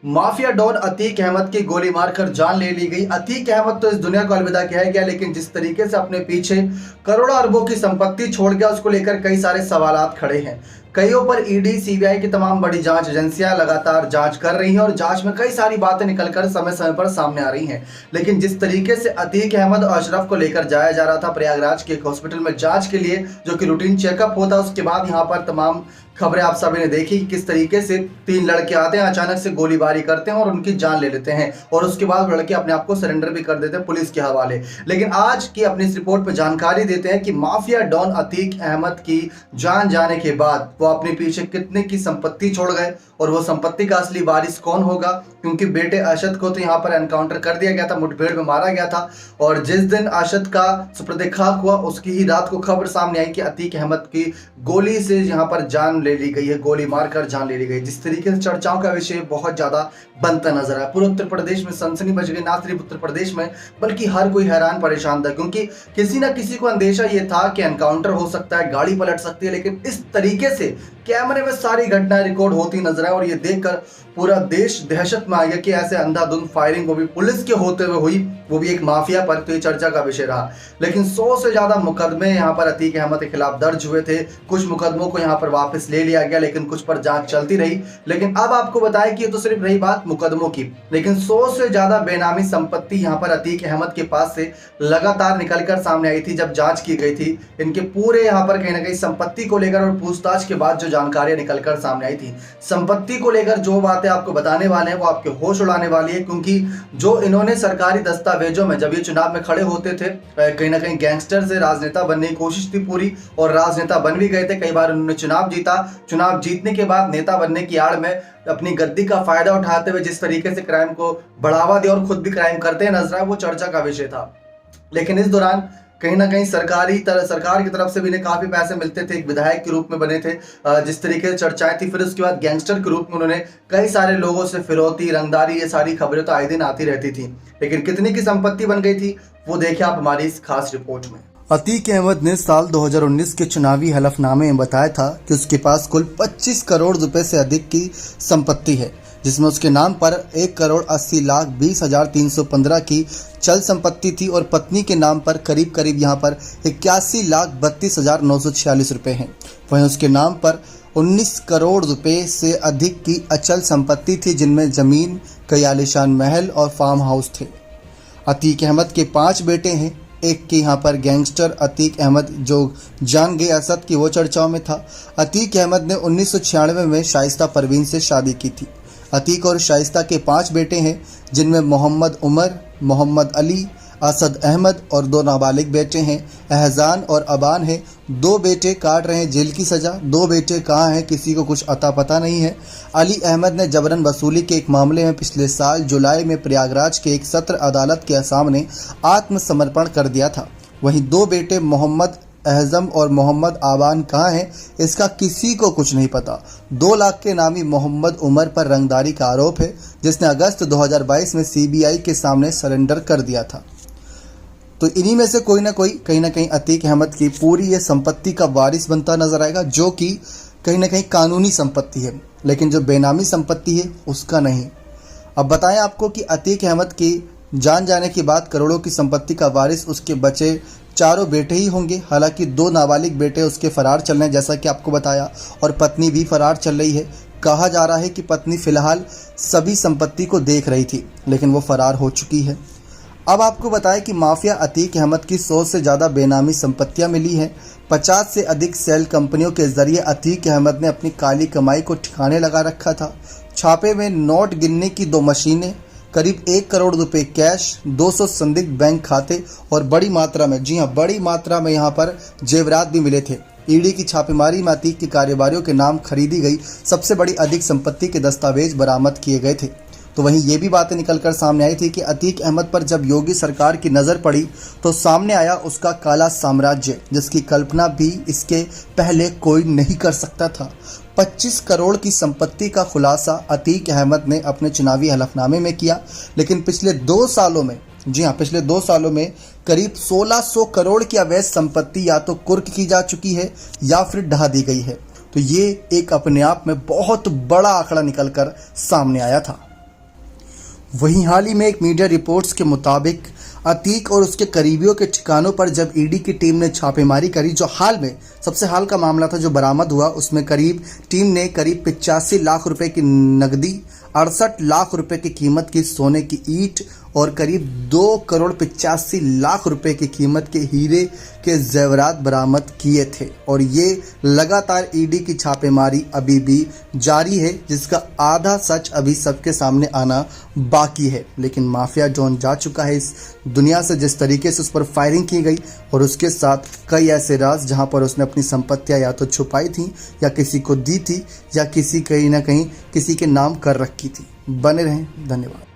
Mafia don Atiq Ahmad की गोली मारकर जान ले ली गई। अतीक अहमद तो इस दुनिया को अलविदा किया गया, लेकिन जिस तरीके से अपने पीछे करोड़ों अरबों की संपत्ति छोड़ गया, उसको लेकर कई सारे सवालात खड़े हैं। कईयों पर ईडी, सीबीआई की तमाम बड़ी जांच एजेंसियां लगातार जांच कर रही हैं और जांच में कई सारी बातें निकलकर समय समय पर सामने आ रही हैं। लेकिन जिस तरीके से अतीक अहमद और अशरफ को लेकर जाया जा रहा था प्रयागराज के एक हॉस्पिटल में जांच के लिए, जो कि रूटीन चेकअप होता है, उसके बाद यहाँ पर तमाम खबरें आप सभी ने देखी कि किस तरीके से तीन लड़के आते हैं, अचानक से गोलीबारी करते हैं और उनकी जान ले लेते हैं और उसके बाद लड़के अपने आप को सरेंडर भी कर देते हैं पुलिस के हवाले। लेकिन आज की अपनी इस रिपोर्ट पर जानकारी देते हैं कि माफिया डॉन अतीक अहमद की जान जाने के बाद वो अपने पीछे कितने की संपत्ति छोड़ गए और वो संपत्ति का असली वारिस कौन होगा, क्योंकि बेटे अरशद को तो यहाँ पर एनकाउंटर कर दिया गया था, मुठभेड़ में मारा गया था। और जिस दिन अरशद का सुपुर्द खाक हुआ, उसकी ही रात को खबर सामने आई कि अतीक अहमद की गोली से यहाँ पर जान ले ली गई है, गोली मारकर जान ले ली गई। जिस तरीके से चर्चाओं का विषय बहुत ज्यादा बनता नजर आया। पूरे उत्तर प्रदेश में सनसनी मच गई, ना सिर्फ उत्तर प्रदेश में बल्कि हर कोई हैरान परेशान था, क्योंकि किसी ना किसी को अंदेशा ये था कि एनकाउंटर हो सकता है, गाड़ी पलट सकती है। लेकिन इस तरीके से कैमरे में सारी घटनाएं रिकॉर्ड होती नजर आए और ये देखकर पूरा देश दहशत में आ गया कि ऐसे अंधाधुंध फायरिंग वो भी पुलिस के होते हुए हुई, वो भी एक माफिया पर। तो ये चर्चा का विषय रहा। लेकिन 100 से ज्यादा मुकदमे यहाँ पर अतीक अहमद के खिलाफ दर्ज हुए थे। कुछ मुकदमों को यहाँ पर वापस ले लिया गया, लेकिन कुछ पर जांच चलती रही। लेकिन अब आपको बताएं कि ये तो सिर्फ रही बात मुकदमों की, लेकिन 100 से ज्यादा बेनामी संपत्ति यहाँ पर अतीक अहमद के पास से लगातार निकलकर सामने आई थी। जब जांच की गई थी इनके पूरे यहाँ पर कहीं ना कहीं संपत्ति को लेकर और पूछताछ के बाद जो जानकारियां निकलकर सामने आई थी, संपत्ति को लेकर जो बातें आपको बताने वाले हैं वो आपके होश उड़ाने वाली है। क्योंकि जो इन्होंने सरकारी दस्तावेजों में, जब ये चुनाव में खड़े होते थे, कहीं ना कहीं गैंगस्टर से राजनेता बनने की कोशिश थी पूरी, और राजनेता बन भी गए थे। कई बार उन्होंने चुनाव जीता। चुनाव जीतने के बाद नेता बनने की आड़ में अपनी गद्दी का फायदा उठाते हुए जिस तरीके से क्राइम को बढ़ावा दिया और खुद भी क्राइम करते हैं नजर आए, वो चर्चा का विषय था। लेकिन इस दौरान कहीं ना कहीं सरकार की तरफ से भी इन्हें काफी पैसे मिलते थे, एक विधायक के रूप में बने थे, जिस तरीके से चर्चाएं थी। फिर उसके बाद गैंगस्टर के रूप में उन्होंने कई सारे लोगों से फिरौती, रंगदारी, ये सारी खबरें तो आए दिन आती रहती थी। लेकिन कितनी की संपत्ति बन गई थी वो देखिए आप हमारी इस खास रिपोर्ट में। अतीक अहमद ने साल 2019 के चुनावी हलफनामे में बताया था कि उसके पास कुल 25 करोड़ रुपए से अधिक की संपत्ति है, जिसमें उसके नाम पर 1,80,20,315 की चल संपत्ति थी और पत्नी के नाम पर करीब करीब यहाँ पर 81,32,946 रुपए हैं। वहीं उसके नाम पर 19 करोड़ रुपए से अधिक की अचल संपत्ति थी, जिनमें जमीन, कई आलीशान महल और फार्म हाउस थे। अतीक अहमद के 5 बेटे हैं। एक के यहाँ पर गैंगस्टर अतीक अहमद जो जान गए असद की, वो चर्चाओं में था। अतीक अहमद ने 1996 में शाइस्ता परवीन से शादी की थी। अतीक और शाइस्ता के 5 बेटे हैं, जिनमें मोहम्मद उमर, मोहम्मद अली, असद अहमद और 2 नाबालिग बेटे हैं, एहजान और अबान हैं। 2 बेटे काट रहे हैं जेल की सज़ा। 2 बेटे कहाँ हैं किसी को कुछ अता पता नहीं है। अली अहमद ने जबरन वसूली के एक मामले में पिछले साल जुलाई में प्रयागराज के एक सत्र अदालत के सामने आत्मसमर्पण कर दिया था। वहीं 2 बेटे मोहम्मद एहजम और मोहम्मद आबान कहाँ हैं इसका किसी को कुछ नहीं पता। 2 लाख के नामी मोहम्मद उमर पर रंगदारी का आरोप है, जिसने अगस्त 2022 में सीबीआई के सामने सरेंडर कर दिया था। तो इन्हीं में से कोई ना कोई कहीं ना कहीं अतीक अहमद की पूरी ये संपत्ति का वारिस बनता नजर आएगा, जो कि कहीं ना कहीं कानूनी संपत्ति है, लेकिन जो बेनामी संपत्ति है उसका नहीं। अब बताएं आपको कि अतीक अहमद की जान जाने के बाद करोड़ों की संपत्ति का वारिस उसके बचे 4 बेटे ही होंगे। हालांकि 2 नाबालिग बेटे उसके फरार चल रहे हैं, जैसा कि आपको बताया, और पत्नी भी फरार चल रही है। कहा जा रहा है कि पत्नी फिलहाल सभी संपत्ति को देख रही थी, लेकिन वो फरार हो चुकी है। अब आपको बताएं कि माफिया अतीक अहमद की 100 से ज़्यादा बेनामी संपत्तियां मिली हैं। 50 से अधिक सेल कंपनियों के जरिए अतीक अहमद ने अपनी काली कमाई को ठिकाने लगा रखा था। छापे में नोट गिनने की 2 मशीनें, करीब 1 करोड़ रुपए कैश, 200 संदिग्ध बैंक खाते और बड़ी मात्रा में, जी हाँ बड़ी मात्रा में यहाँ पर जेवरात भी मिले थे। ईडी की छापेमारी में अतीक की कारोबारियों के नाम खरीदी गई सबसे बड़ी अधिक संपत्ति के दस्तावेज बरामद किए गए थे। तो वहीं ये भी बातें निकलकर सामने आई थी कि अतीक अहमद पर जब योगी सरकार की नज़र पड़ी तो सामने आया उसका काला साम्राज्य, जिसकी कल्पना भी इसके पहले कोई नहीं कर सकता था। 25 करोड़ की संपत्ति का खुलासा अतीक अहमद ने अपने चुनावी हलफनामे में किया, लेकिन पिछले 2 सालों में, जी हाँ पिछले 2 सालों में करीब 1600 करोड़ की अवैध संपत्ति या तो कुर्क की जा चुकी है या फिर ढहा दी गई है। तो ये एक अपने आप में बहुत बड़ा आंकड़ा निकलकर सामने आया था। वहीं हाल ही में एक मीडिया रिपोर्ट्स के मुताबिक अतीक और उसके करीबियों के ठिकानों पर जब ईडी की टीम ने छापेमारी करी, जो हाल में सबसे हाल का मामला था जो बरामद हुआ, उसमें टीम ने करीब 85 लाख रुपए की नकदी, 68 लाख रुपए की कीमत की सोने की ईंट और करीब 2 करोड़ 85 लाख रुपए की कीमत के हीरे के जेवरात बरामद किए थे। और ये लगातार ईडी की छापेमारी अभी भी जारी है, जिसका आधा सच अभी सबके सामने आना बाकी है। लेकिन माफिया डॉन जा चुका है इस दुनिया से, जिस तरीके से उस पर फायरिंग की गई और उसके साथ कई ऐसे राज जहां पर उसने अपनी संपत्तियां या तो छुपाई थी या किसी को दी थी या कहीं ना कहीं किसी के नाम कर रखी थी। बने रहें, धन्यवाद।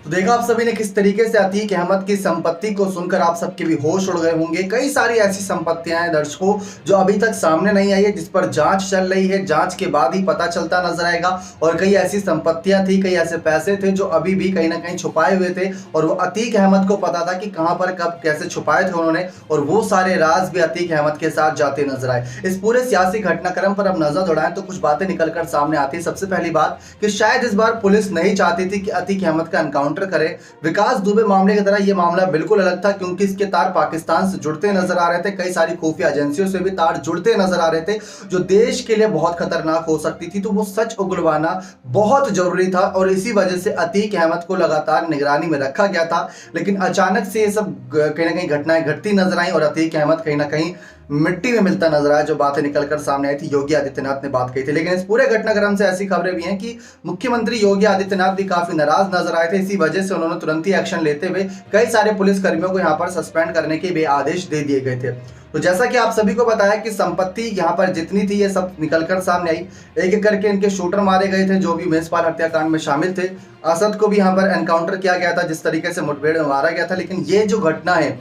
तो देखा आप सभी ने किस तरीके से अतीक अहमद की संपत्ति को सुनकर आप सबके भी होश उड़ गए होंगे। कई सारी ऐसी संपत्तियां हैं दर्शकों जो अभी तक सामने नहीं आई है, जिस पर जांच चल रही है। जांच के बाद ही पता चलता नजर आएगा। और कई ऐसी संपत्तियां थी, कई ऐसे पैसे थे जो अभी भी कहीं ना कहीं छुपाए हुए थे और वो अतीक अहमद को पता था कि कहां पर कब कैसे छुपाए थे उन्होंने, और वो सारे राज भी अतीक अहमद के साथ जाते नजर आए। इस पूरे सियासी घटनाक्रम पर अब नजर दौड़ाएं तो कुछ बातें निकलकर सामने आती है। सबसे पहली बात कि शायद इस बार पुलिस नहीं चाहती थी कि अतीक अहमद का एनकाउंटर करे। विकास दुबे मामले की तरह यह मामला बिल्कुल अलग था, क्योंकि इसके तार पाकिस्तान से जुड़ते नजर आ रहे थे, कई सारी खुफिया एजेंसियों से भी तार जुड़ते नजर आ रहे थे जो देश के लिए बहुत खतरनाक हो सकती थी। तो वो सच उगलवाना बहुत जरूरी था और इसी वजह से अतीक अहमद को लगातार निगरानी में रखा गया था। लेकिन अचानक से ये सब कहीं ना कहीं घटनाएं घटती नजर आई और अतीक अहमद कहीं ना कहीं मिट्टी में मिलता नजर आया। जो बातें निकलकर सामने आई थी, योगी आदित्यनाथ ने बात कही थी। लेकिन इस पूरे घटनाक्रम से ऐसी खबरें भी हैं कि मुख्यमंत्री योगी आदित्यनाथ भी काफी नाराज नजर आए थे। इसी वजह से उन्होंने तुरंत ही एक्शन लेते हुए कई सारे पुलिस कर्मियों को यहां पर सस्पेंड करने के भी आदेश दे दिए गए थे। तो जैसा कि आप सभी को बताया कि संपत्ति यहाँ पर जितनी थी ये सब निकलकर सामने आई। एक एक करके इनके शूटर मारे गए थे जो भी मेजपाल हत्याकांड में शामिल थे। असद को भी यहाँ पर एनकाउंटर किया गया था, जिस तरीके से मुठभेड़ में मारा गया था। लेकिन ये जो घटना है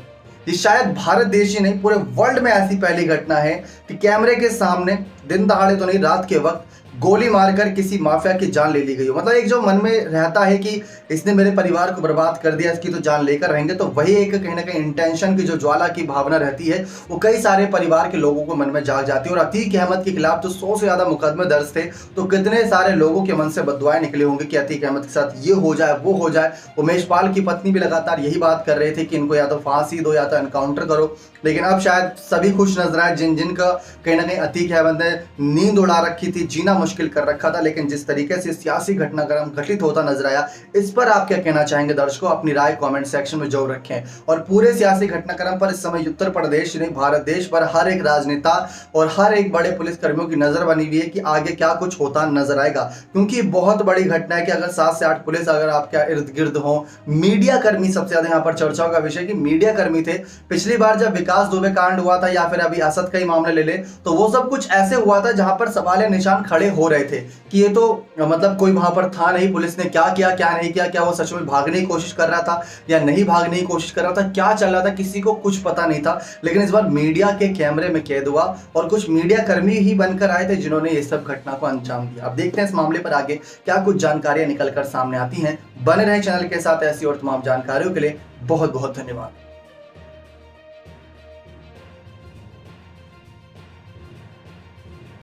ये शायद भारत देश ही नहीं पूरे वर्ल्ड में ऐसी पहली घटना है कि कैमरे के सामने दिन दहाड़े तो नहीं, रात के वक्त गोली मारकर किसी माफिया की जान ले ली गई हो। मतलब एक जो मन में रहता है कि इसने मेरे परिवार को बर्बाद कर दिया, इसकी तो जान लेकर रहेंगे, तो वही एक कहीं ना कहीं इंटेंशन की जो ज्वाला की भावना रहती है वो कई सारे परिवार के लोगों को मन में जाग जाती है। और अतीक अहमद के खिलाफ तो 100 से ज्यादा मुकदमे दर्ज थे, तो कितने सारे लोगों के मन से बददुआएं निकले होंगे कि अतीक अहमद के साथ ये हो जाए वो हो जाए। उमेश पाल की पत्नी भी लगातार यही बात कर रहे थे कि इनको या तो फांसी दो या तो एनकाउंटर करो। लेकिन अब शायद सभी खुश नजर आए जिनका कहीं ना कहीं अतीक अहमद ने नींद उड़ा रखी थी, जीना मुश्किल कर रखा था। लेकिन जिस तरीके से सियासी घटनाक्रम घटित होता नजर आया, इस पर आप क्या कहना चाहेंगे दर्शकों? अपनी राय कमेंट सेक्शन में जरूर रखें। और पूरे सियासी घटनाक्रम पर इस समय उत्तर प्रदेश नहीं भारत देश पर हर एक राजनेता और हर एक बड़े पुलिस कर्मियों की नजर बनी हुई है कि आगे क्या कुछ होता नजर आएगा, क्योंकि बहुत बड़ी घटना है कि अगर 7 से 8 पुलिस अगर आपके इर्द गिर्द हो, मीडिया कर्मी सबसे ज्यादा यहाँ पर चर्चाओं का विषय कि मीडिया कर्मी थे। पिछली बार जब विकास दुबे कांड हुआ था या फिर अभी असद का ही मामला ले ले, तो वो सब कुछ ऐसे हुआ था जहां पर सवाल निशान खड़े हो रहे थे कि ये तो मतलब कोई वहां पर था नहीं, पुलिस ने क्या किया क्या नहीं किया, क्या वो सच में भागने की कोशिश कर रहा था या नहीं भागने की कोशिश कर रहा था, क्या चल रहा था, किसी को कुछ पता नहीं था। लेकिन इस बार मीडिया के कैमरे में कैद हुआ और कुछ मीडिया कर्मी ही बनकर आए थे जिन्होंने ये सब घटना को अंजाम दिया। अब देखते हैं इस मामले पर आगे क्या कुछ जानकारियां निकलकर सामने आती हैं। बने रहें चैनल के साथ ऐसी और तमाम जानकारियों के लिए। बहुत बहुत धन्यवाद।